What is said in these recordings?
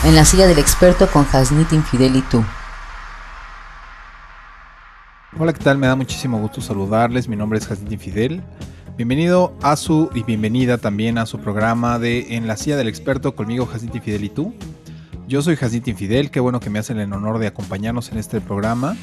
En la silla del experto con Hasnit Infidel y tú. Hola, ¿qué tal? Me da muchísimo gusto saludarles. Mi nombre es Hasnit Infidel. Bienvenido a y bienvenida también a su programa de En la silla del experto conmigo, Hasnit Infidel y tú. Yo soy Hasnit Infidel, qué bueno que me hacen el honor de acompañarnos en este programa.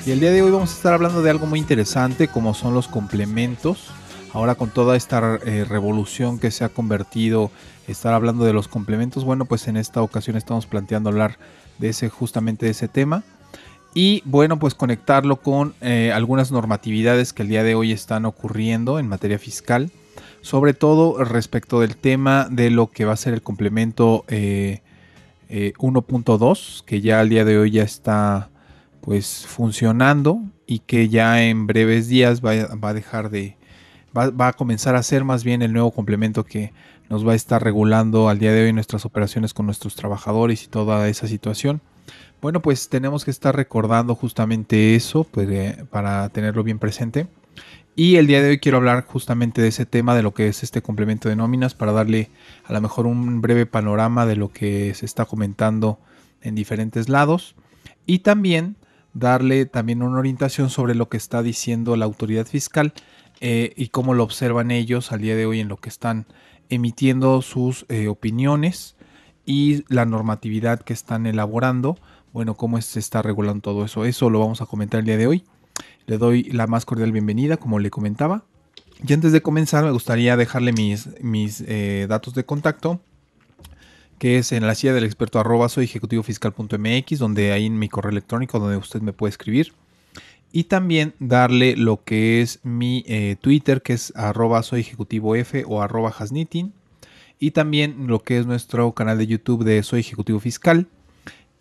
Y el día de hoy vamos a estar hablando de algo muy interesante como son los complementos. Ahora con toda esta revolución que se ha convertido, estar hablando de los complementos, bueno, pues en esta ocasión estamos planteando hablar de justamente de ese tema. Y bueno, pues conectarlo con algunas normatividades que el día de hoy están ocurriendo en materia fiscal, sobre todo respecto del tema de lo que va a ser el complemento 1.2, que ya al día de hoy ya está pues funcionando y que ya en breves días va a dejar de, va a comenzar a ser más bien el nuevo complemento que nos va a estar regulando al día de hoy nuestras operaciones con nuestros trabajadores y toda esa situación. Bueno, pues tenemos que estar recordando justamente eso pues, para tenerlo bien presente. Y el día de hoy quiero hablar justamente de ese tema, de lo que es este complemento de nóminas, para darle a lo mejor un breve panorama de lo que se está comentando en diferentes lados. Y también darle también una orientación sobre lo que está diciendo la autoridad fiscal y cómo lo observan ellos al día de hoy en lo que están emitiendo sus opiniones y la normatividad que están elaborando. Bueno, cómo se está regulando todo eso. Eso lo vamos a comentar el día de hoy. Le doy la más cordial bienvenida, como le comentaba. Y antes de comenzar, me gustaría dejarle mis datos de contacto, que es en la silla del experto @soyejecutivofiscal.mx, donde ahí en mi correo electrónico, donde usted me puede escribir. Y también darle lo que es mi Twitter, que es @soyejecutivov o @hasnitin. Y también lo que es nuestro canal de YouTube de Soy Ejecutivo Fiscal.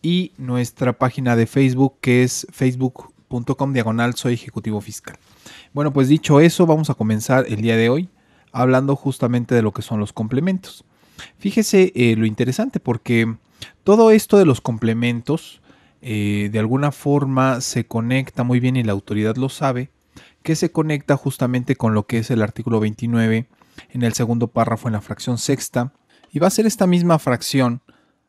Y nuestra página de Facebook, que es facebook.com/soy ejecutivo fiscal. Bueno, pues dicho eso, vamos a comenzar el día de hoy hablando justamente de lo que son los complementos. Fíjese lo interesante, porque todo esto de los complementos de alguna forma se conecta muy bien, y la autoridad lo sabe, que se conecta justamente con lo que es el artículo 29 en el segundo párrafo en la fracción sexta, y va a ser esta misma fracción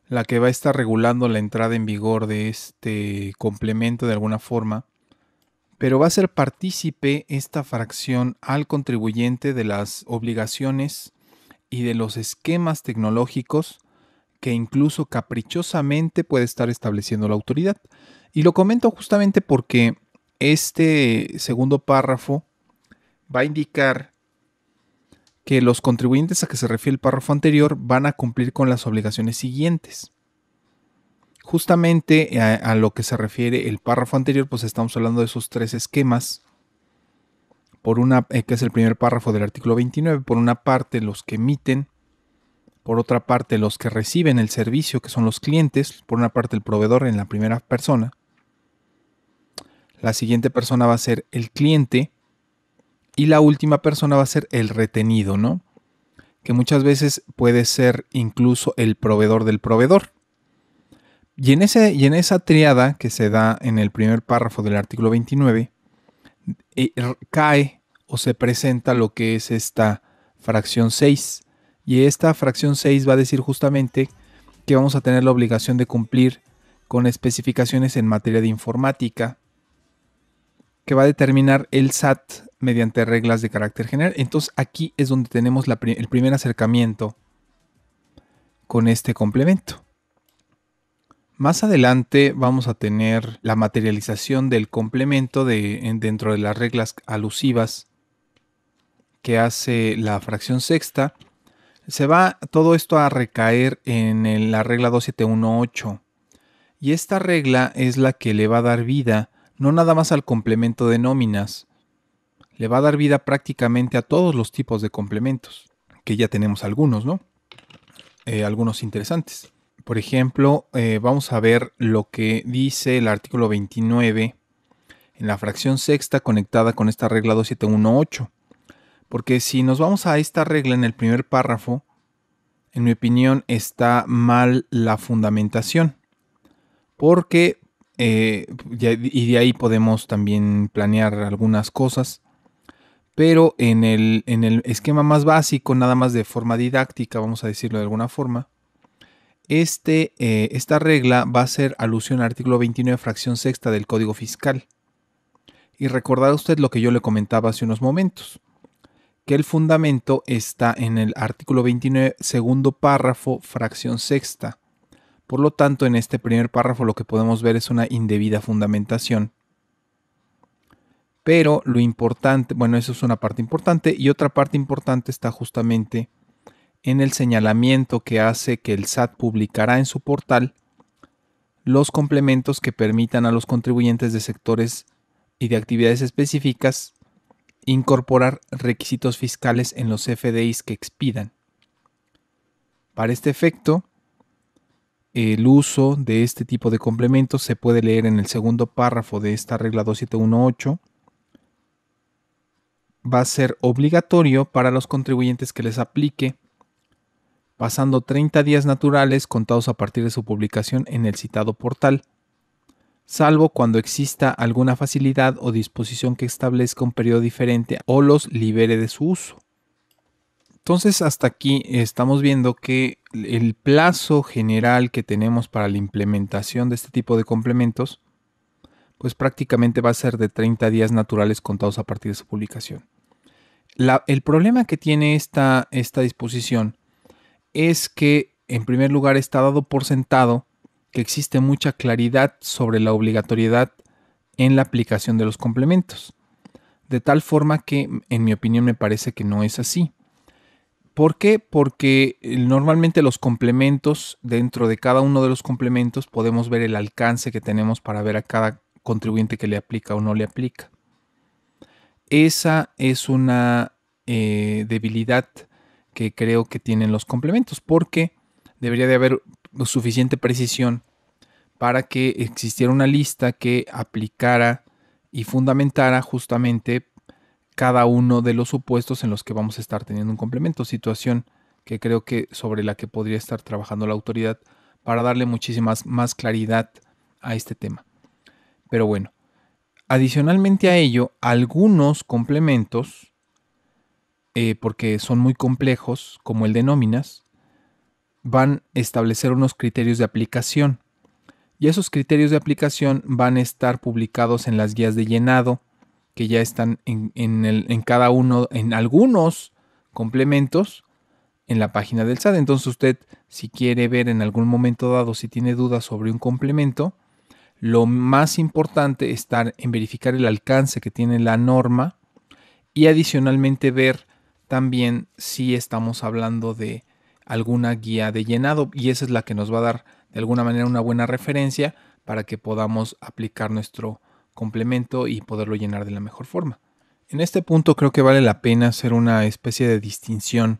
la que va a estar regulando la entrada en vigor de este complemento de alguna forma, pero va a ser partícipe esta fracción al contribuyente de las obligaciones y de los esquemas tecnológicos que incluso caprichosamente puede estar estableciendo la autoridad. Y lo comento justamente porque este segundo párrafo va a indicar que los contribuyentes a que se refiere el párrafo anterior van a cumplir con las obligaciones siguientes. Justamente a lo que se refiere el párrafo anterior, pues estamos hablando de esos tres esquemas. Por una, que es el primer párrafo del artículo 29, por una parte los que emiten, por otra parte los que reciben el servicio, que son los clientes, por una parte el proveedor en la primera persona. La siguiente persona va a ser el cliente y la última persona va a ser el retenido, ¿no? Que muchas veces puede ser incluso el proveedor del proveedor. Y en esa triada que se da en el primer párrafo del artículo 29, cae o se presenta lo que es esta fracción 6. Y esta fracción 6 va a decir justamente que vamos a tener la obligación de cumplir con especificaciones en materia de informática, que va a determinar el SAT mediante reglas de carácter general. Entonces aquí es donde tenemos el primer acercamiento con este complemento. Más adelante vamos a tener la materialización del complemento dentro de las reglas alusivas que hace la fracción sexta. Se va todo esto a recaer en la regla 2718. Y esta regla es la que le va a dar vida no nada más al complemento de nóminas, le va a dar vida prácticamente a todos los tipos de complementos, que ya tenemos algunos, ¿no? Algunos interesantes. Por ejemplo, vamos a ver lo que dice el artículo 29 en la fracción sexta conectada con esta regla 2718. Porque si nos vamos a esta regla en el primer párrafo, en mi opinión está mal la fundamentación. Porque, y de ahí podemos también planear algunas cosas. Pero en el esquema más básico, nada más de forma didáctica, vamos a decirlo de alguna forma, Esta regla va a hacer alusión al artículo 29, fracción sexta del Código Fiscal. Y recordará usted lo que yo le comentaba hace unos momentos, que el fundamento está en el artículo 29, segundo párrafo, fracción sexta. Por lo tanto, en este primer párrafo lo que podemos ver es una indebida fundamentación. Pero lo importante, bueno, eso es una parte importante, y otra parte importante está justamente en el señalamiento que hace que el SAT publicará en su portal los complementos que permitan a los contribuyentes de sectores y de actividades específicas incorporar requisitos fiscales en los FDIs que expidan. Para este efecto, el uso de este tipo de complementos se puede leer en el segundo párrafo de esta regla 2718. Va a ser obligatorio para los contribuyentes que les aplique, pasando 30 días naturales contados a partir de su publicación en el citado portal, salvo cuando exista alguna facilidad o disposición que establezca un periodo diferente o los libere de su uso. Entonces, hasta aquí estamos viendo que el plazo general que tenemos para la implementación de este tipo de complementos, pues prácticamente va a ser de 30 días naturales contados a partir de su publicación. El problema que tiene esta disposición es que, en primer lugar, está dado por sentado que existe mucha claridad sobre la obligatoriedad en la aplicación de los complementos, de tal forma que, en mi opinión, me parece que no es así. ¿Por qué? Porque normalmente los complementos, dentro de cada uno de los complementos, podemos ver el alcance que tenemos para ver a cada contribuyente que le aplica o no le aplica. Esa es una debilidad que creo que tienen los complementos, porque debería de haber suficiente precisión para que existiera una lista que aplicara y fundamentara justamente cada uno de los supuestos en los que vamos a estar teniendo un complemento, situación que creo que sobre la que podría estar trabajando la autoridad para darle muchísimas más claridad a este tema. Pero bueno, adicionalmente a ello, algunos complementos, porque son muy complejos, como el de nóminas, van a establecer unos criterios de aplicación. Y esos criterios de aplicación van a estar publicados en las guías de llenado, que ya están en cada uno, en algunos complementos, en la página del SAT. Entonces usted, si quiere ver en algún momento dado, si tiene dudas sobre un complemento, lo más importante es verificar el alcance que tiene la norma y adicionalmente ver también si estamos hablando de alguna guía de llenado, y esa es la que nos va a dar de alguna manera una buena referencia para que podamos aplicar nuestro complemento y poderlo llenar de la mejor forma. En este punto creo que vale la pena hacer una especie de distinción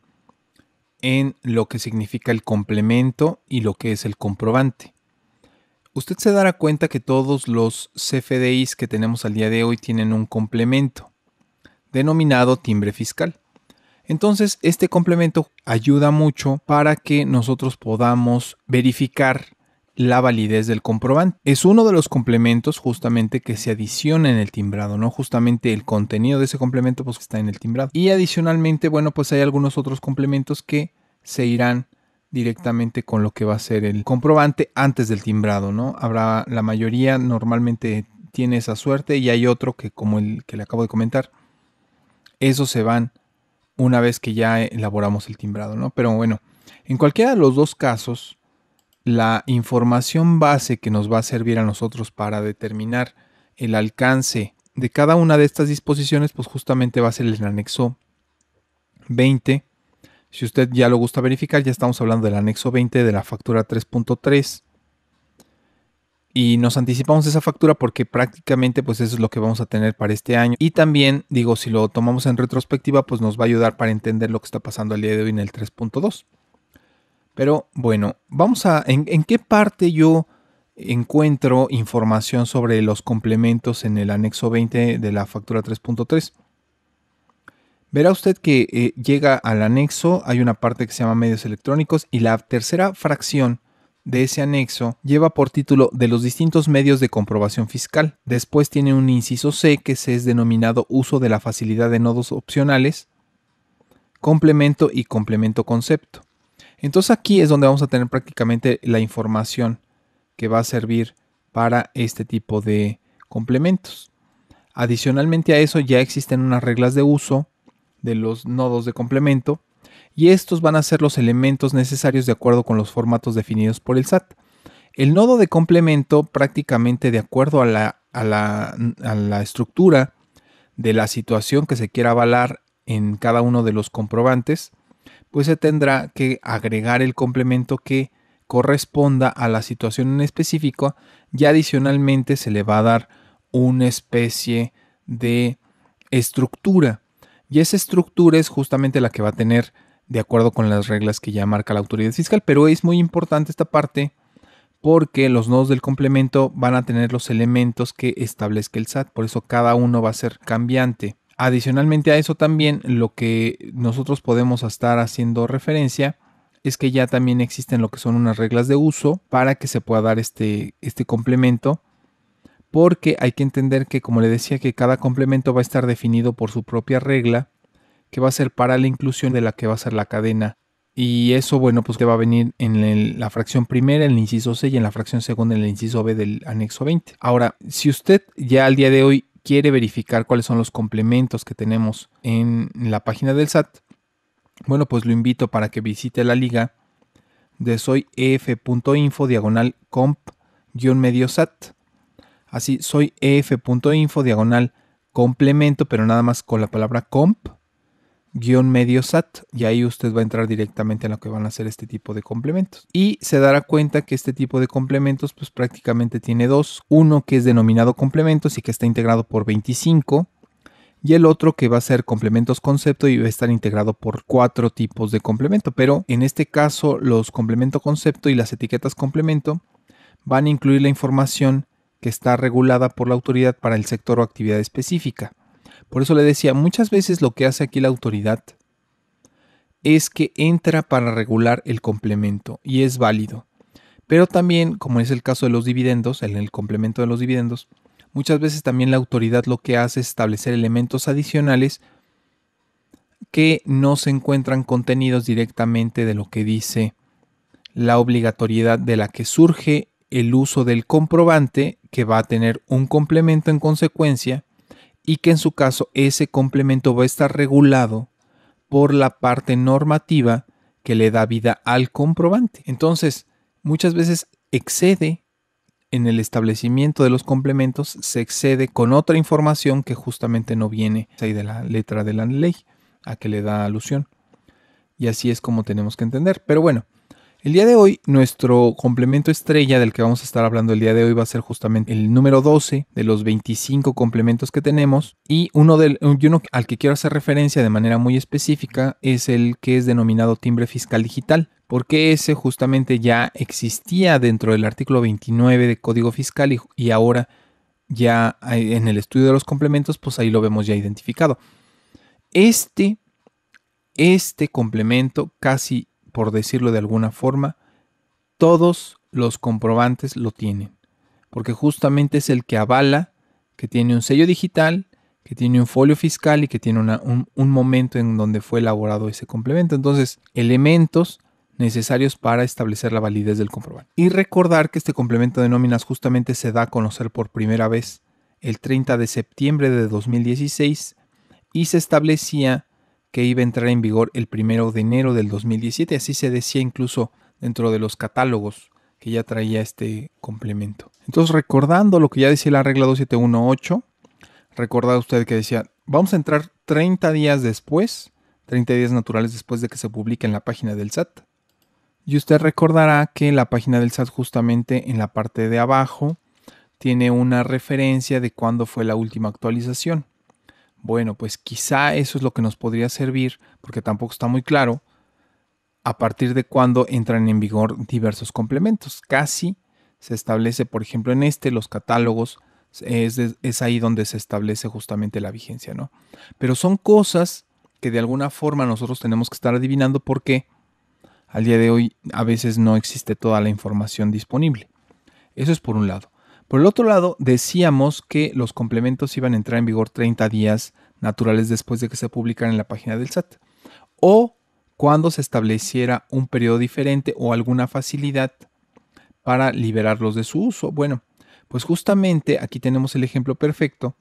en lo que significa el complemento y lo que es el comprobante. Usted se dará cuenta que todos los CFDIs que tenemos al día de hoy tienen un complemento denominado timbre fiscal. Entonces, este complemento ayuda mucho para que nosotros podamos verificar la validez del comprobante. Es uno de los complementos justamente que se adiciona en el timbrado, ¿no? Justamente el contenido de ese complemento pues está en el timbrado. Y adicionalmente, bueno, pues hay algunos otros complementos que se irán directamente con lo que va a ser el comprobante antes del timbrado, ¿no? La mayoría normalmente tiene esa suerte, y hay otro que, como el que le acabo de comentar, esos se van una vez que ya elaboramos el timbrado, ¿no? Pero bueno, en cualquiera de los dos casos, la información base que nos va a servir a nosotros para determinar el alcance de cada una de estas disposiciones, pues justamente va a ser el anexo 20. Si usted ya lo gusta verificar, ya estamos hablando del anexo 20 de la factura 3.3. Y nos anticipamos de esa factura porque prácticamente pues eso es lo que vamos a tener para este año. Y también, digo, si lo tomamos en retrospectiva, pues nos va a ayudar para entender lo que está pasando al día de hoy en el 3.2. Pero bueno, vamos a... ¿En qué parte yo encuentro información sobre los complementos en el anexo 20 de la factura 3.3? Verá usted que llega al anexo, hay una parte que se llama medios electrónicos, y la tercera fracción de ese anexo lleva por título de los distintos medios de comprobación fiscal. Después tiene un inciso C que se es denominado uso de la facilidad de nodos opcionales, complemento y complemento concepto. Entonces aquí es donde vamos a tener prácticamente la información que va a servir para este tipo de complementos. Adicionalmente a eso ya existen unas reglas de uso de los nodos de complemento y estos van a ser los elementos necesarios de acuerdo con los formatos definidos por el SAT. El nodo de complemento, prácticamente de acuerdo a la estructura de la situación que se quiera avalar en cada uno de los comprobantes, pues se tendrá que agregar el complemento que corresponda a la situación en específico y adicionalmente se le va a dar una especie de estructura. Y esa estructura es justamente la que va a tener de acuerdo con las reglas que ya marca la autoridad fiscal. Pero es muy importante esta parte porque los nodos del complemento van a tener los elementos que establezca el SAT. Por eso cada uno va a ser cambiante. Adicionalmente a eso también lo que nosotros podemos estar haciendo referencia es que ya también existen lo que son unas reglas de uso para que se pueda dar este complemento, porque hay que entender que, como le decía, que cada complemento va a estar definido por su propia regla que va a ser para la inclusión de la que va a ser la cadena. Y eso, bueno, pues que va a venir en la fracción primera, en el inciso C, y en la fracción segunda, en el inciso B del anexo 20. Ahora, si usted ya al día de hoy quiere verificar cuáles son los complementos que tenemos en la página del SAT, bueno, pues lo invito para que visite la liga de soyef.info/comp-medio-SAT. Así, soyef.info/complemento, pero nada más con la palabra comp-medio-SAT, y ahí usted va a entrar directamente en lo que van a hacer este tipo de complementos. Y se dará cuenta que este tipo de complementos pues prácticamente tiene dos. Uno que es denominado complementos y que está integrado por 25, y el otro que va a ser complementos concepto y va a estar integrado por 4 tipos de complemento. Pero en este caso los complemento concepto y las etiquetas complemento van a incluir la información que está regulada por la autoridad para el sector o actividad específica. Por eso le decía, muchas veces lo que hace aquí la autoridad es que entra para regular el complemento y es válido. Pero también, como es el caso de los dividendos, en el complemento de los dividendos, muchas veces también la autoridad lo que hace es establecer elementos adicionales que no se encuentran contenidos directamente de lo que dice la obligatoriedad de la que surge el uso del comprobante, que va a tener un complemento en consecuencia, y que en su caso ese complemento va a estar regulado por la parte normativa que le da vida al comprobante. Entonces, muchas veces excede en el establecimiento de los complementos, se excede con otra información que justamente no viene ahí de la letra de la ley a que le da alusión. Y así es como tenemos que entender. Pero bueno, el día de hoy nuestro complemento estrella del que vamos a estar hablando el día de hoy va a ser justamente el número 12 de los 25 complementos que tenemos, y uno al que quiero hacer referencia de manera muy específica es el que es denominado timbre fiscal digital, porque ese justamente ya existía dentro del artículo 29 de Código Fiscal y ahora ya en el estudio de los complementos pues ahí lo vemos ya identificado. Este complemento, casi por decirlo de alguna forma, todos los comprobantes lo tienen, porque justamente es el que avala que tiene un sello digital, que tiene un folio fiscal y que tiene un momento en donde fue elaborado ese complemento. Entonces, elementos necesarios para establecer la validez del comprobante. Y recordar que este complemento de nóminas justamente se da a conocer por primera vez el 30 de septiembre de 2016 y se establecía que iba a entrar en vigor el 1 de enero del 2017. Así se decía incluso dentro de los catálogos que ya traía este complemento. Entonces, recordando lo que ya decía la regla 2718, recordad usted que decía, vamos a entrar 30 días después, 30 días naturales después de que se publique en la página del SAT. Y usted recordará que la página del SAT justamente en la parte de abajo tiene una referencia de cuándo fue la última actualización. Bueno, pues quizá eso es lo que nos podría servir, porque tampoco está muy claro, a partir de cuándo entran en vigor diversos complementos. Casi se establece, por ejemplo, en los catálogos, es ahí donde se establece justamente la vigencia, ¿no? Pero son cosas que de alguna forma nosotros tenemos que estar adivinando porque al día de hoy a veces no existe toda la información disponible. Eso es por un lado. Por el otro lado, decíamos que los complementos iban a entrar en vigor 30 días naturales después de que se publicaran en la página del SAT. O cuando se estableciera un periodo diferente o alguna facilidad para liberarlos de su uso. Bueno, pues justamente aquí tenemos el ejemplo perfecto,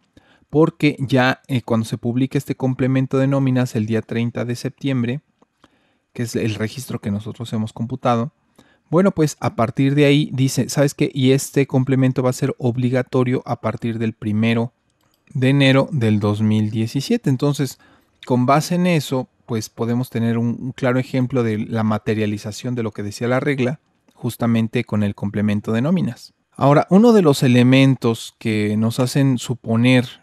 porque ya cuando se publique este complemento de nóminas el día 30 de septiembre, que es el registro que nosotros hemos computado, bueno, pues a partir de ahí dice, ¿sabes qué? Y este complemento va a ser obligatorio a partir del 1 de enero del 2017. Entonces, con base en eso, pues podemos tener un claro ejemplo de la materialización de lo que decía la regla, justamente con el complemento de nóminas. Ahora, uno de los elementos que nos hacen suponer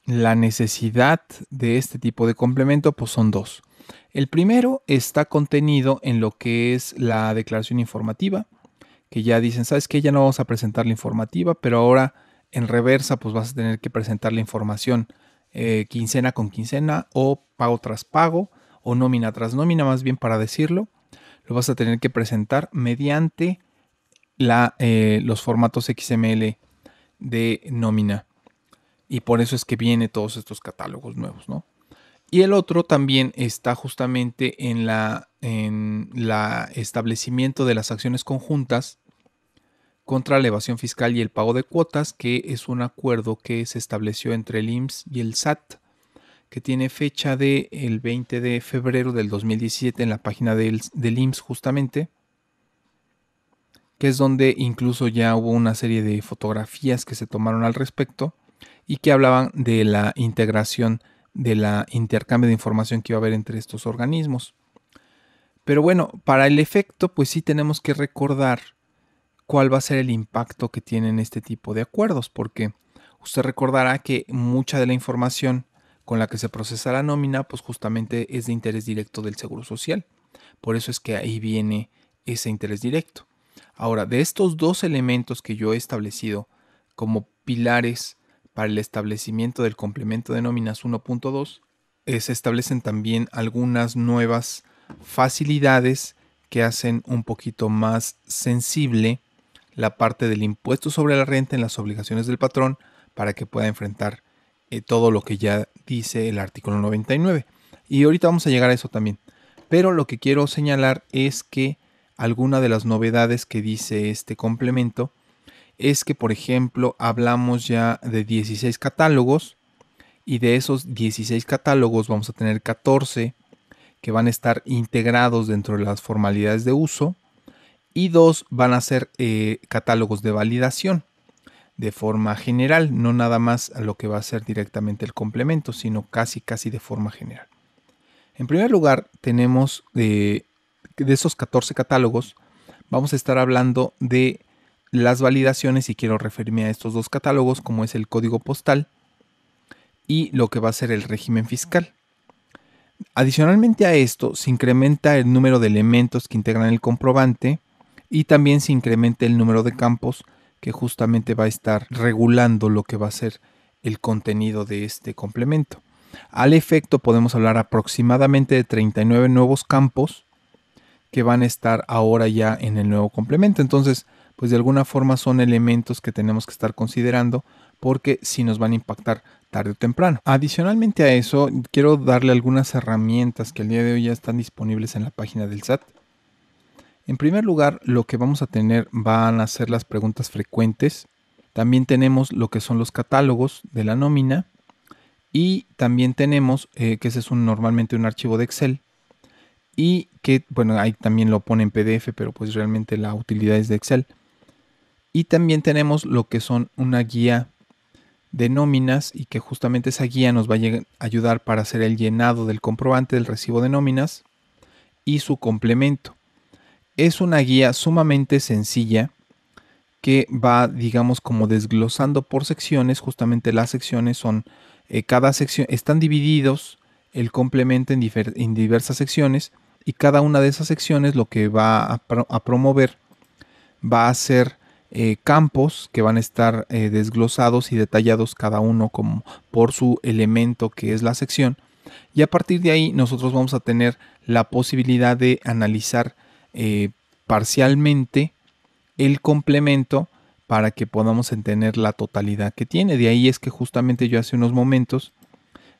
la necesidad de este tipo de complemento, pues son dos. El primero está contenido en lo que es la declaración informativa, que ya dicen, ¿sabes qué? Ya no vamos a presentar la informativa, pero ahora en reversa pues vas a tener que presentar la información quincena con quincena o pago tras pago o nómina tras nómina, más bien para decirlo. Lo vas a tener que presentar mediante los formatos XML de nómina. Y por eso es que vienen todos estos catálogos nuevos, ¿no? Y el otro también está justamente en la establecimiento de las acciones conjuntas contra la evasión fiscal y el pago de cuotas, que es un acuerdo que se estableció entre el IMSS y el SAT, que tiene fecha del 20 de febrero del 2017 en la página del IMSS justamente, que es donde incluso ya hubo una serie de fotografías que se tomaron al respecto y que hablaban de la integración de la intercambio de información que iba a haber entre estos organismos. Pero bueno, para el efecto, pues sí tenemos que recordar cuál va a ser el impacto que tienen este tipo de acuerdos, porque usted recordará que mucha de la información con la que se procesa la nómina, pues justamente es de interés directo del Seguro Social. Por eso es que ahí viene ese interés directo. Ahora, de estos dos elementos que yo he establecido como pilares para el establecimiento del complemento de nóminas 1.2, se establecen también algunas nuevas facilidades que hacen un poquito más sensible la parte del impuesto sobre la renta en las obligaciones del patrón para que pueda enfrentar todo lo que ya dice el artículo 99. Y ahorita vamos a llegar a eso también. Pero lo que quiero señalar es que alguna de las novedades que dice este complemento es que, por ejemplo, hablamos ya de 16 catálogos y de esos 16 catálogos vamos a tener 14 que van a estar integrados dentro de las formalidades de uso y 2 van a ser catálogos de validación de forma general, no nada más a lo que va a ser directamente el complemento, sino casi de forma general. En primer lugar, tenemos de esos 14 catálogos, vamos a estar hablando de las validaciones y quiero referirme a estos dos catálogos como es el código postal y lo que va a ser el régimen fiscal. Adicionalmente a esto, se incrementa el número de elementos que integran el comprobante y también se incrementa el número de campos que justamente va a estar regulando lo que va a ser el contenido de este complemento. Al efecto, podemos hablar aproximadamente de 39 nuevos campos que van a estar ahora ya en el nuevo complemento. Entonces, pues de alguna forma son elementos que tenemos que estar considerando porque sí nos van a impactar tarde o temprano. Adicionalmente a eso, quiero darle algunas herramientas que el día de hoy ya están disponibles en la página del SAT. En primer lugar, lo que vamos a tener van a ser las preguntas frecuentes. También tenemos lo que son los catálogos de la nómina y también tenemos, que ese es normalmente un archivo de Excel y que, bueno, ahí también lo pone en PDF, pero pues realmente la utilidad es de Excel. Y también tenemos lo que son una guía de nóminas y que justamente esa guía nos va a ayudar para hacer el llenado del comprobante del recibo de nóminas y su complemento. Es una guía sumamente sencilla que va, digamos, como desglosando por secciones. Justamente las secciones son, cada sección, están divididos el complemento en diversas secciones y cada una de esas secciones lo que va a promover va a ser campos que van a estar desglosados y detallados cada uno como por su elemento que es la sección, y a partir de ahí nosotros vamos a tener la posibilidad de analizar parcialmente el complemento para que podamos entender la totalidad que tiene. De ahí es que justamente yo hace unos momentos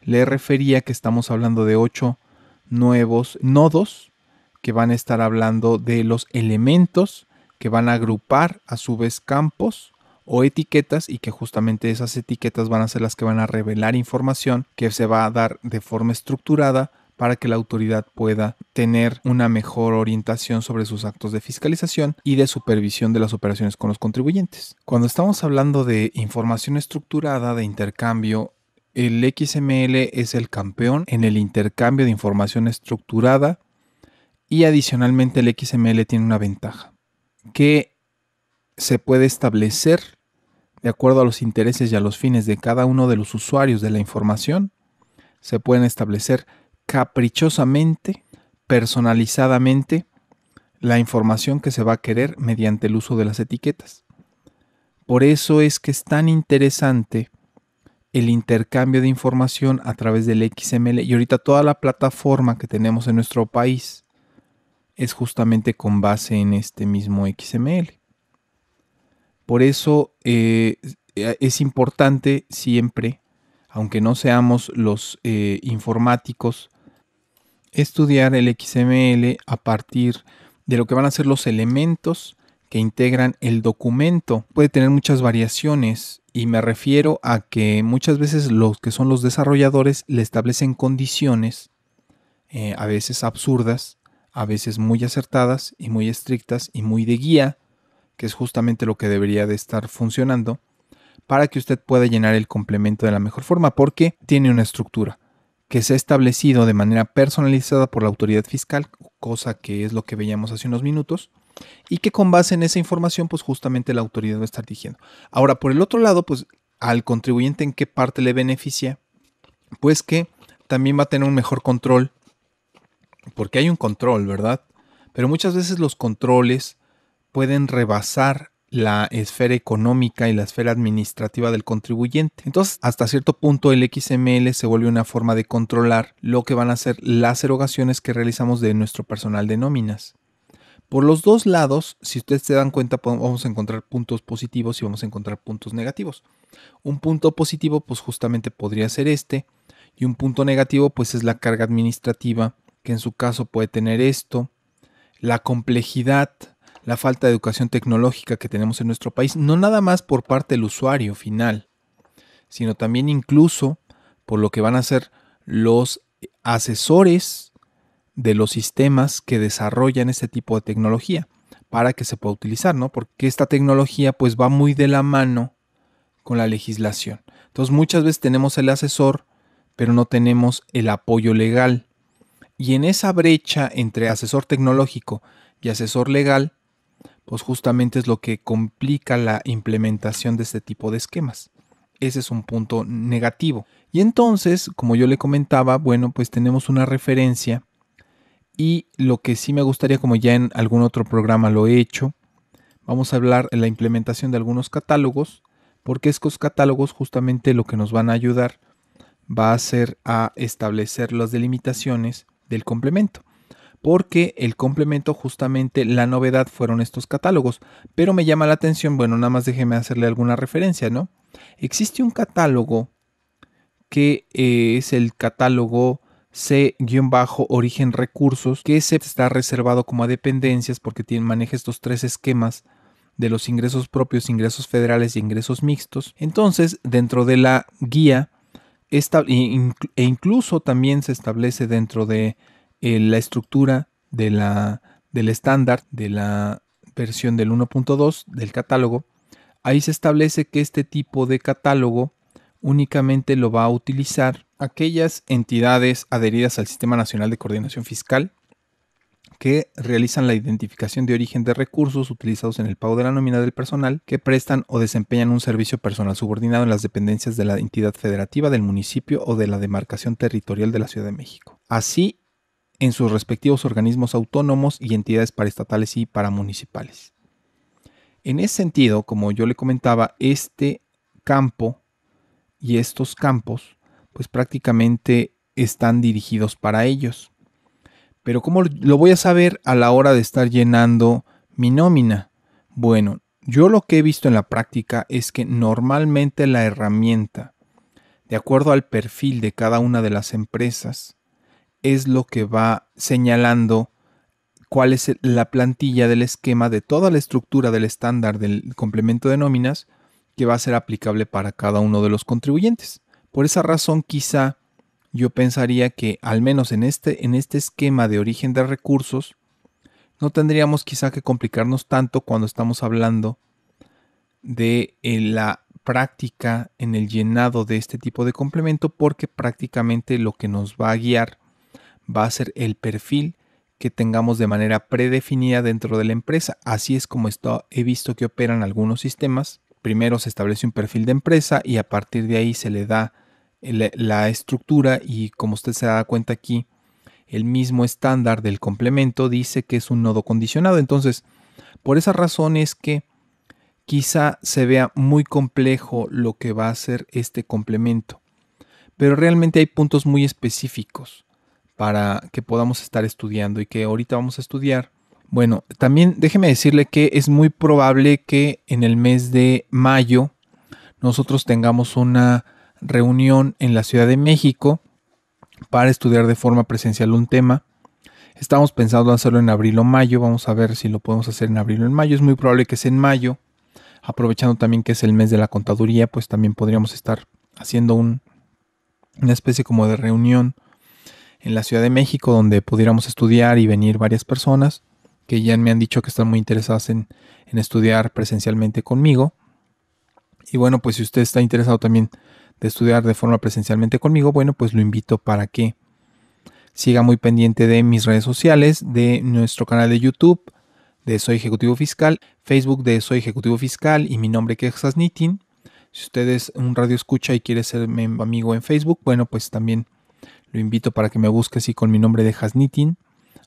le refería que estamos hablando de 8 nuevos nodos que van a estar hablando de los elementos que van a agrupar a su vez campos o etiquetas, y que justamente esas etiquetas van a ser las que van a revelar información que se va a dar de forma estructurada para que la autoridad pueda tener una mejor orientación sobre sus actos de fiscalización y de supervisión de las operaciones con los contribuyentes. Cuando estamos hablando de información estructurada, de intercambio, el XML es el campeón en el intercambio de información estructurada, y adicionalmente el XML tiene una ventaja, que se puede establecer de acuerdo a los intereses y a los fines de cada uno de los usuarios de la información. Se pueden establecer caprichosamente, personalizadamente, la información que se va a querer mediante el uso de las etiquetas. Por eso es que es tan interesante el intercambio de información a través del XML, y ahorita toda la plataforma que tenemos en nuestro país es justamente con base en este mismo XML. Por eso es importante siempre, aunque no seamos los informáticos, estudiar el XML a partir de lo que van a ser los elementos que integran el documento. Puede tener muchas variaciones, y me refiero a que muchas veces los que son los desarrolladores le establecen condiciones, a veces absurdas, a veces muy acertadas y muy estrictas y muy de guía, que es justamente lo que debería de estar funcionando, para que usted pueda llenar el complemento de la mejor forma, porque tiene una estructura que se ha establecido de manera personalizada por la autoridad fiscal, cosa que es lo que veíamos hace unos minutos, y que con base en esa información, pues justamente la autoridad va a estar dirigiendo. Ahora, por el otro lado, pues al contribuyente, ¿en qué parte le beneficia? Pues que también va a tener un mejor control, porque hay un control, ¿verdad? Pero muchas veces los controles pueden rebasar la esfera económica y la esfera administrativa del contribuyente. Entonces, hasta cierto punto el XML se vuelve una forma de controlar lo que van a ser las erogaciones que realizamos de nuestro personal de nóminas. Por los dos lados, si ustedes se dan cuenta, vamos a encontrar puntos positivos y vamos a encontrar puntos negativos. Un punto positivo, pues justamente podría ser este, y un punto negativo, pues es la carga administrativa, que en su caso puede tener esto, la complejidad, la falta de educación tecnológica que tenemos en nuestro país, no nada más por parte del usuario final, sino también incluso por lo que van a ser los asesores de los sistemas que desarrollan este tipo de tecnología para que se pueda utilizar, ¿no? Porque esta tecnología pues va muy de la mano con la legislación. Entonces muchas veces tenemos el asesor, pero no tenemos el apoyo legal. Y en esa brecha entre asesor tecnológico y asesor legal, pues justamente es lo que complica la implementación de este tipo de esquemas. Ese es un punto negativo. Y entonces, como yo le comentaba, bueno, pues tenemos una referencia, y lo que sí me gustaría, como ya en algún otro programa lo he hecho, vamos a hablar de la implementación de algunos catálogos, porque estos catálogos justamente lo que nos van a ayudar va a ser a establecer las delimitaciones del complemento. Porque el complemento, justamente la novedad fueron estos catálogos, pero me llama la atención, bueno, nada más déjeme hacerle alguna referencia, ¿no? Existe un catálogo que es el catálogo C-Origen Recursos, que se está reservado como a dependencias porque maneja estos tres esquemas de los ingresos propios, ingresos federales y ingresos mixtos. Entonces, dentro de la guía, e incluso también se establece dentro de la estructura del estándar de la versión del 1.2 del catálogo, ahí se establece que este tipo de catálogo únicamente lo va a utilizar aquellas entidades adheridas al Sistema Nacional de Coordinación Fiscal que realizan la identificación de origen de recursos utilizados en el pago de la nómina del personal que prestan o desempeñan un servicio personal subordinado en las dependencias de la entidad federativa, del municipio o de la demarcación territorial de la Ciudad de México. Así, en sus respectivos organismos autónomos y entidades paraestatales y paramunicipales. En ese sentido, como yo le comentaba, este campo y estos campos, pues prácticamente están dirigidos para ellos. Pero ¿cómo lo voy a saber a la hora de estar llenando mi nómina? Bueno, yo lo que he visto en la práctica es que normalmente la herramienta, de acuerdo al perfil de cada una de las empresas, es lo que va señalando cuál es la plantilla del esquema de toda la estructura del estándar del complemento de nóminas que va a ser aplicable para cada uno de los contribuyentes. Por esa razón, quizá yo pensaría que al menos en este esquema de origen de recursos, no tendríamos quizá que complicarnos tanto cuando estamos hablando de la práctica en el llenado de este tipo de complemento, porque prácticamente lo que nos va a guiar va a ser el perfil que tengamos de manera predefinida dentro de la empresa. Así es como he visto que operan algunos sistemas. Primero se establece un perfil de empresa y a partir de ahí se le da la estructura, y como usted se da cuenta aquí, el mismo estándar del complemento dice que es un nodo condicionado. Entonces, por esa razón es que quizá se vea muy complejo lo que va a ser este complemento, pero realmente hay puntos muy específicos para que podamos estar estudiando y que ahorita vamos a estudiar. Bueno, también déjeme decirle que es muy probable que en el mes de mayo nosotros tengamos una reunión en la Ciudad de México para estudiar de forma presencial un tema. Estamos pensando hacerlo en abril o mayo. Vamos a ver si lo podemos hacer en abril o en mayo. Es muy probable que sea en mayo. Aprovechando también que es el mes de la contaduría, pues también podríamos estar haciendo una especie como de reunión en la Ciudad de México donde pudiéramos estudiar y venir varias personas que ya me han dicho que están muy interesadas en estudiar presencialmente conmigo. Y bueno, pues si usted está interesado también de estudiar de forma presencialmente conmigo, bueno, pues lo invito para que siga muy pendiente de mis redes sociales, de nuestro canal de YouTube de Soy Ejecutivo Fiscal, Facebook de Soy Ejecutivo Fiscal y mi nombre que es Hasnitin. Si usted es un radio escucha y quiere ser mi amigo en Facebook, bueno, pues también lo invito para que me busque así con mi nombre de Hasnitin.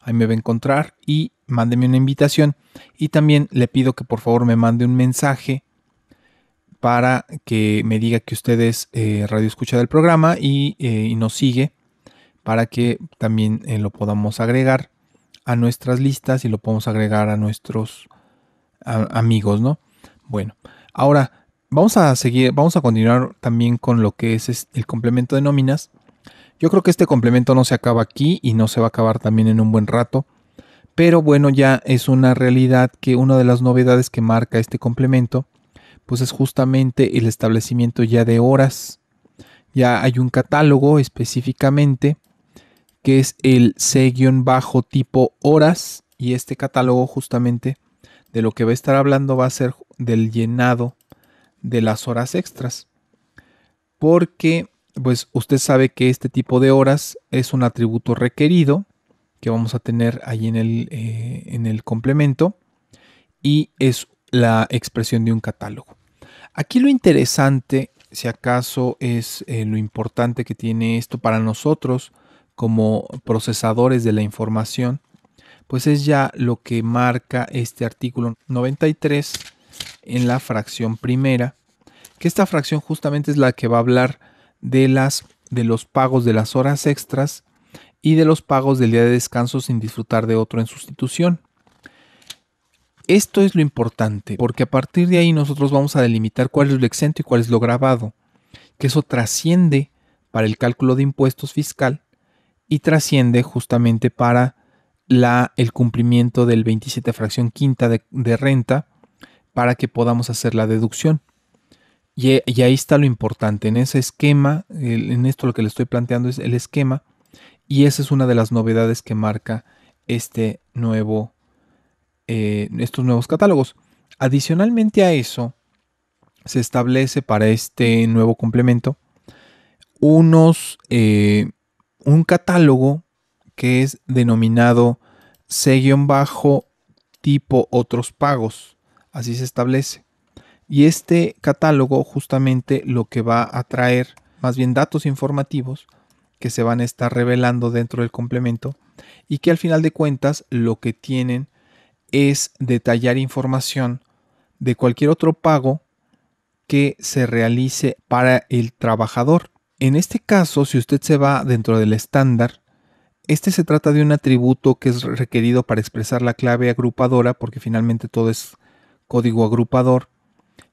Ahí me va a encontrar y mándeme una invitación. Y también le pido que por favor me mande un mensaje para que me diga que usted es radio escucha del programa y nos sigue, para que también lo podamos agregar a nuestras listas y lo podemos agregar a nuestros amigos, ¿no? Bueno, ahora vamos a continuar también con lo que es el complemento de nóminas. Yo creo que este complemento no se acaba aquí y no se va a acabar también en un buen rato, pero bueno, ya es una realidad que una de las novedades que marca este complemento, pues es justamente el establecimiento ya de horas. Ya hay un catálogo específicamente que es el C-tipo horas, y este catálogo justamente de lo que va a estar hablando va a ser del llenado de las horas extras, porque pues usted sabe que este tipo de horas es un atributo requerido que vamos a tener ahí en el complemento y es la expresión de un catálogo. Aquí lo interesante, si acaso es lo importante que tiene esto para nosotros como procesadores de la información, pues es ya lo que marca este artículo 93 en la fracción primera, que esta fracción justamente es la que va a hablar de los pagos de las horas extras y de los pagos del día de descanso sin disfrutar de otro en sustitución. Esto es lo importante, porque a partir de ahí nosotros vamos a delimitar cuál es lo exento y cuál es lo gravado, que eso trasciende para el cálculo de impuestos fiscal y trasciende justamente para el cumplimiento del 27 fracción quinta de renta, para que podamos hacer la deducción. Y ahí está lo importante, en ese esquema, en esto lo que le estoy planteando es el esquema, y esa es una de las novedades que marca estos nuevos catálogos. Adicionalmente a eso, se establece para este nuevo complemento un catálogo que es denominado C-tipo otros pagos, así se establece. Y este catálogo justamente lo que va a traer, más bien datos informativos que se van a estar revelando dentro del complemento y que al final de cuentas lo que tienen es detallar información de cualquier otro pago que se realice para el trabajador. En este caso, si usted se va dentro del estándar, se trata de un atributo que es requerido para expresar la clave agrupadora, porque finalmente todo es código agrupador,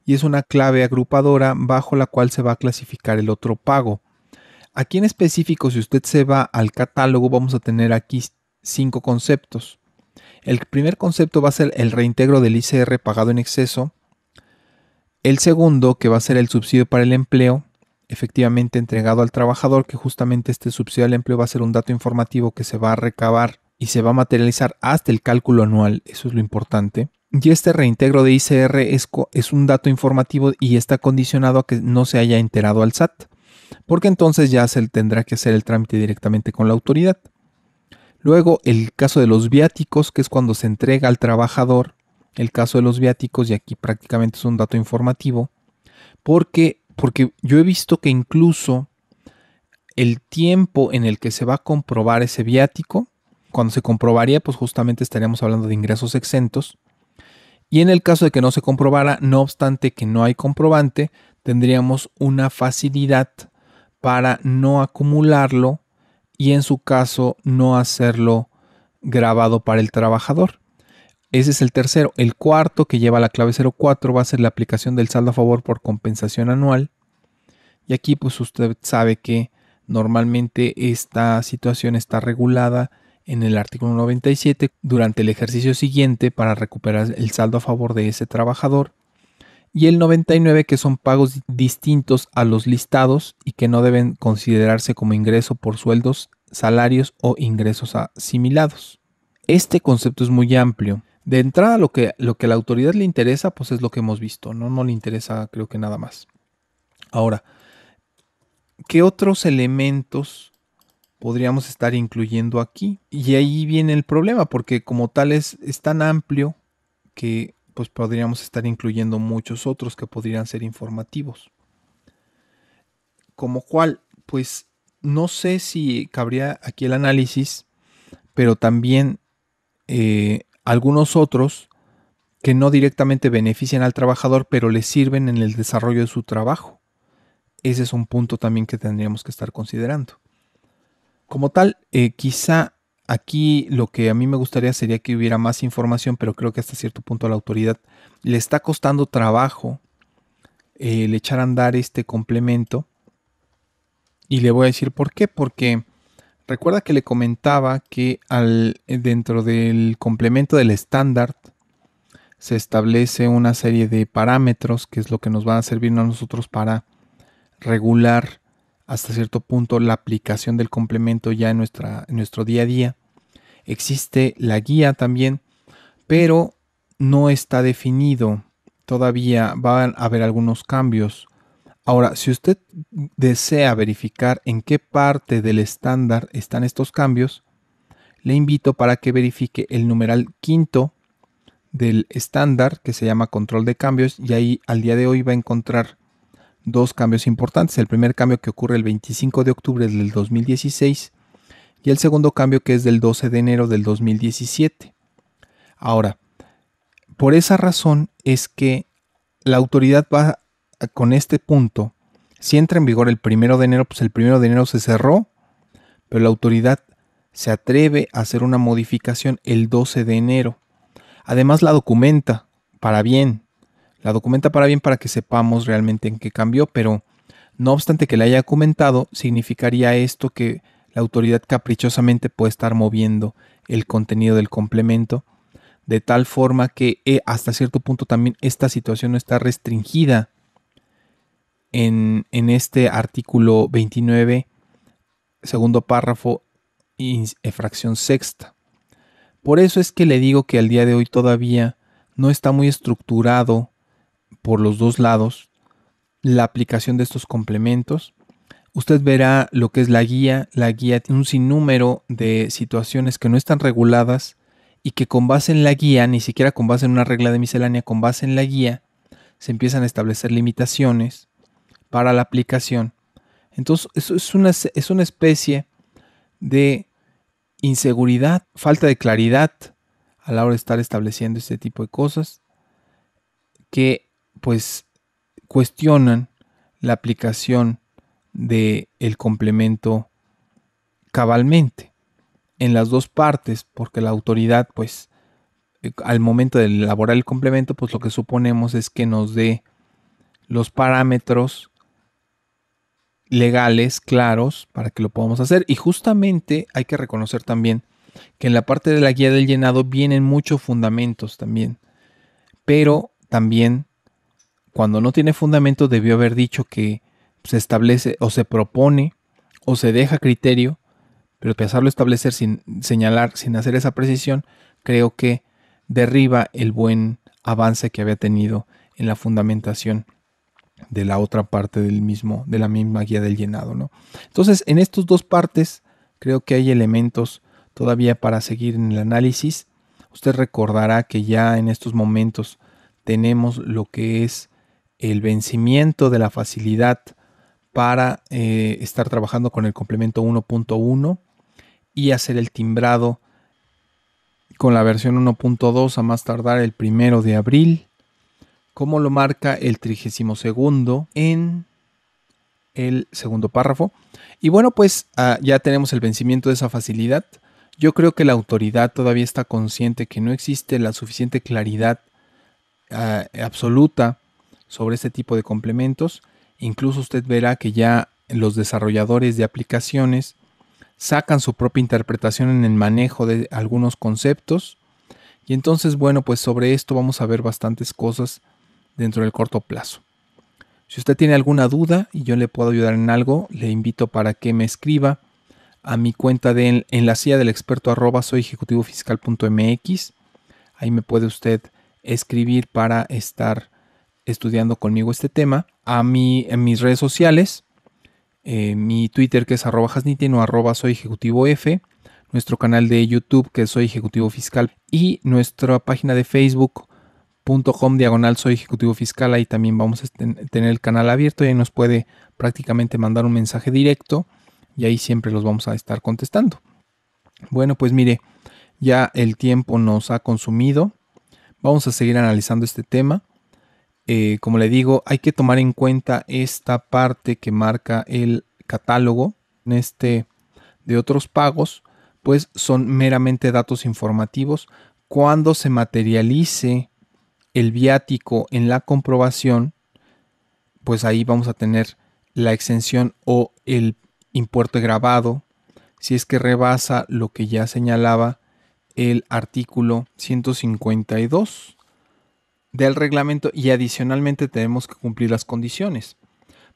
y es una clave agrupadora bajo la cual se va a clasificar el otro pago. Aquí en específico, si usted se va al catálogo, vamos a tener aquí 5 conceptos. El primer concepto va a ser el reintegro del ISR pagado en exceso. El segundo, que va a ser el subsidio para el empleo, efectivamente entregado al trabajador, que justamente este subsidio al empleo va a ser un dato informativo que se va a recabar y se va a materializar hasta el cálculo anual. Eso es lo importante. Y este reintegro de ISR es un dato informativo y está condicionado a que no se haya enterado al SAT, porque entonces ya se tendrá que hacer el trámite directamente con la autoridad. Luego, el caso de los viáticos, que es cuando se entrega al trabajador el caso de los viáticos, y aquí prácticamente es un dato informativo, porque yo he visto que incluso el tiempo en el que se va a comprobar ese viático, cuando se comprobaría, pues justamente estaríamos hablando de ingresos exentos. Y en el caso de que no se comprobara, no obstante que no hay comprobante, tendríamos una facilidad para no acumularlo y en su caso no hacerlo grabado para el trabajador. Ese es el tercero. El cuarto, que lleva la clave 04, va a ser la aplicación del saldo a favor por compensación anual. Y aquí pues usted sabe que normalmente esta situación está regulada en el artículo 97 durante el ejercicio siguiente para recuperar el saldo a favor de ese trabajador. Y el 99, que son pagos distintos a los listados y que no deben considerarse como ingreso por sueldos, salarios o ingresos asimilados. Este concepto es muy amplio. De entrada, lo que a la autoridad le interesa, pues es lo que hemos visto, ¿no? No le interesa, creo que nada más. Ahora, ¿qué otros elementos podríamos estar incluyendo aquí? Y ahí viene el problema, porque como tal es tan amplio que pues podríamos estar incluyendo muchos otros que podrían ser informativos. Como cual, pues no sé si cabría aquí el análisis, pero también algunos otros que no directamente benefician al trabajador, pero le sirven en el desarrollo de su trabajo. Ese es un punto también que tendríamos que estar considerando. Como tal, quizá aquí lo que a mí me gustaría sería que hubiera más información, pero creo que hasta cierto punto a la autoridad le está costando trabajo el echar a andar este complemento. Y le voy a decir por qué. Porque recuerda que le comentaba que dentro del complemento del estándar se establece una serie de parámetros, que es lo que nos van a servir a nosotros para regular hasta cierto punto la aplicación del complemento ya en nuestro día a día. Existe la guía también, pero no está definido. Todavía van a haber algunos cambios. Ahora, si usted desea verificar en qué parte del estándar están estos cambios, le invito para que verifique el numeral quinto del estándar, que se llama control de cambios, y ahí al día de hoy va a encontrar dos cambios importantes. El primer cambio, que ocurre el 25 de octubre del 2016, y el segundo cambio, que es del 12 de enero del 2017. Ahora, por esa razón es que la autoridad va con este punto. Si entra en vigor el 1 de enero, pues el 1 de enero se cerró, pero la autoridad se atreve a hacer una modificación el 12 de enero. Además la documenta para bien. La documenta para bien para que sepamos realmente en qué cambió, pero no obstante que la haya comentado, significaría esto que la autoridad caprichosamente puede estar moviendo el contenido del complemento, de tal forma que hasta cierto punto también esta situación no está restringida en este artículo 29, segundo párrafo y fracción sexta. Por eso es que le digo que al día de hoy todavía no está muy estructurado por los dos lados la aplicación de estos complementos. Usted verá lo que es la guía. La guía tiene un sinnúmero de situaciones que no están reguladas y que con base en la guía, ni siquiera con base en una regla de miscelánea, con base en la guía, se empiezan a establecer limitaciones para la aplicación. Entonces, eso es una especie de inseguridad, falta de claridad a la hora de estar estableciendo este tipo de cosas que pues cuestionan la aplicación del complemento cabalmente en las dos partes, porque la autoridad pues al momento de elaborar el complemento pues lo que suponemos es que nos dé los parámetros legales, claros, para que lo podamos hacer. Y justamente hay que reconocer también que en la parte de la guía del llenado vienen muchos fundamentos también. Pero también, cuando no tiene fundamento, debió haber dicho que se establece o se propone o se deja criterio, pero empezarlo a establecer sin señalar, sin hacer esa precisión, creo que derriba el buen avance que había tenido en la fundamentación de la otra parte de la misma guía del llenado, ¿no? Entonces, en estas dos partes, creo que hay elementos todavía para seguir en el análisis. Usted recordará que ya en estos momentos tenemos lo que es el vencimiento de la facilidad para estar trabajando con el complemento 1.1 y hacer el timbrado con la versión 1.2 a más tardar el 1 de abril, como lo marca el 32º en el segundo párrafo. Y bueno, pues ya tenemos el vencimiento de esa facilidad. Yo creo que la autoridad todavía está consciente que no existe la suficiente claridad absoluta sobre este tipo de complementos. Incluso usted verá que ya los desarrolladores de aplicaciones sacan su propia interpretación en el manejo de algunos conceptos. Y entonces, bueno, pues sobre esto vamos a ver bastantes cosas dentro del corto plazo. Si usted tiene alguna duda y yo le puedo ayudar en algo, le invito para que me escriba a mi cuenta en la silla del experto @soyejecutivofiscal.mx. Ahí me puede usted escribir para estar estudiando conmigo este tema. En mis redes sociales, mi Twitter que es @hasnitin o @soyejecutivof, nuestro canal de YouTube que es Soy Ejecutivo Fiscal y nuestra página de facebook.com/Soy Ejecutivo Fiscal. Ahí también vamos a tener el canal abierto y ahí nos puede prácticamente mandar un mensaje directo y ahí siempre los vamos a estar contestando. Bueno, pues mire, ya el tiempo nos ha consumido. Vamos a seguir analizando este tema. Como le digo, hay que tomar en cuenta esta parte que marca el catálogo de otros pagos, pues son meramente datos informativos. Cuando se materialice el viático en la comprobación, pues ahí vamos a tener la exención o el impuesto grabado, si es que rebasa lo que ya señalaba el artículo 152 del reglamento, y adicionalmente tenemos que cumplir las condiciones,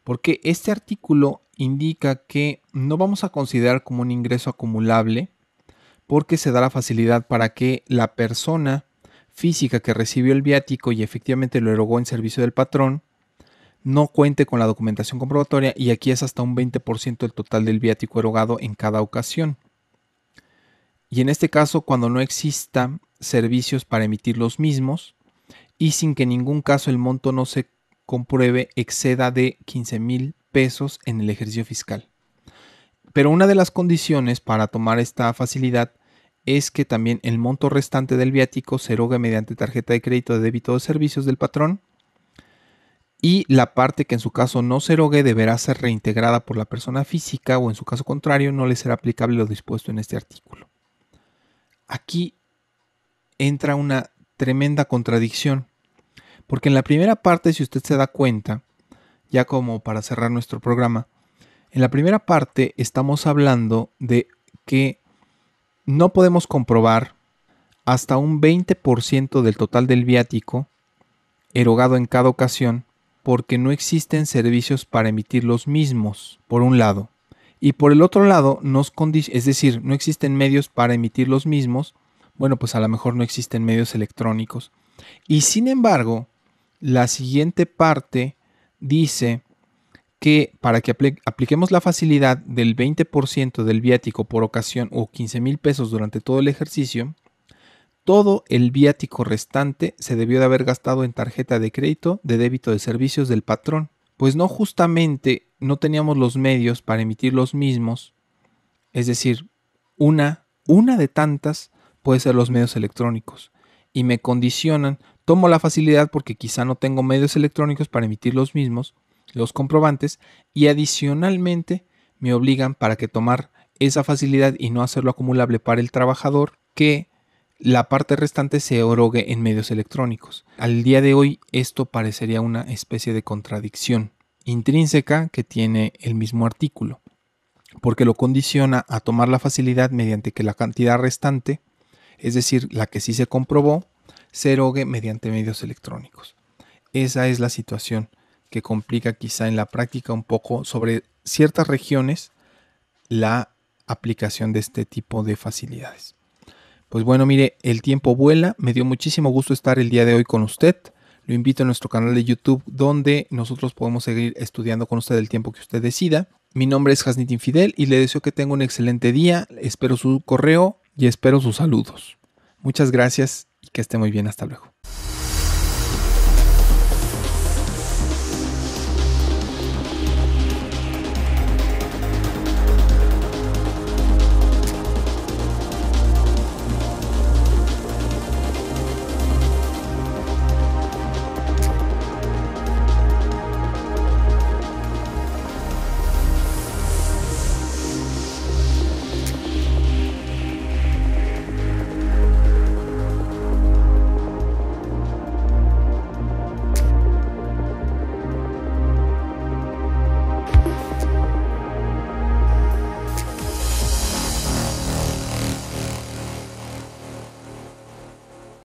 porque este artículo indica que no vamos a considerar como un ingreso acumulable porque se da la facilidad para que la persona física que recibió el viático y efectivamente lo erogó en servicio del patrón no cuente con la documentación comprobatoria, y aquí es hasta un 20% del total del viático erogado en cada ocasión. Y en este caso, cuando no existan servicios para emitir los mismos y sin que en ningún caso el monto no se compruebe exceda de 15,000 pesos en el ejercicio fiscal. Pero una de las condiciones para tomar esta facilidad es que también el monto restante del viático se erogue mediante tarjeta de crédito de débito de servicios del patrón, y la parte que en su caso no se erogue deberá ser reintegrada por la persona física, o en su caso contrario no le será aplicable lo dispuesto en este artículo. Aquí entra una tremenda contradicción, porque en la primera parte, si usted se da cuenta, ya como para cerrar nuestro programa, en la primera parte estamos hablando de que no podemos comprobar hasta un 20% del total del viático erogado en cada ocasión, porque no existen servicios para emitir los mismos, por un lado. Y por el otro lado, es decir, no existen medios para emitir los mismos. Bueno, pues a lo mejor no existen medios electrónicos. Y sin embargo, la siguiente parte dice que para que apliquemos la facilidad del 20% del viático por ocasión o 15,000 pesos durante todo el ejercicio, todo el viático restante se debió de haber gastado en tarjeta de crédito de débito de servicios del patrón, pues no justamente no teníamos los medios para emitir los mismos. Es decir, una de tantas puede ser los medios electrónicos, y me condicionan, tomo la facilidad porque quizá no tengo medios electrónicos para emitir los mismos, los comprobantes, y adicionalmente me obligan para que tomar esa facilidad y no hacerlo acumulable para el trabajador, que la parte restante se erogue en medios electrónicos. Al día de hoy esto parecería una especie de contradicción intrínseca que tiene el mismo artículo, porque lo condiciona a tomar la facilidad mediante que la cantidad restante, es decir, la que sí se comprobó, se erogue mediante medios electrónicos. Esa es la situación que complica quizá en la práctica un poco sobre ciertas regiones la aplicación de este tipo de facilidades. Pues bueno, mire, el tiempo vuela, me dio muchísimo gusto estar el día de hoy con usted. Lo invito a nuestro canal de YouTube donde nosotros podemos seguir estudiando con usted el tiempo que usted decida. Mi nombre es Hasnit Infidel y le deseo que tenga un excelente día. Espero su correo y espero sus saludos. Muchas gracias y que esté muy bien. Hasta luego.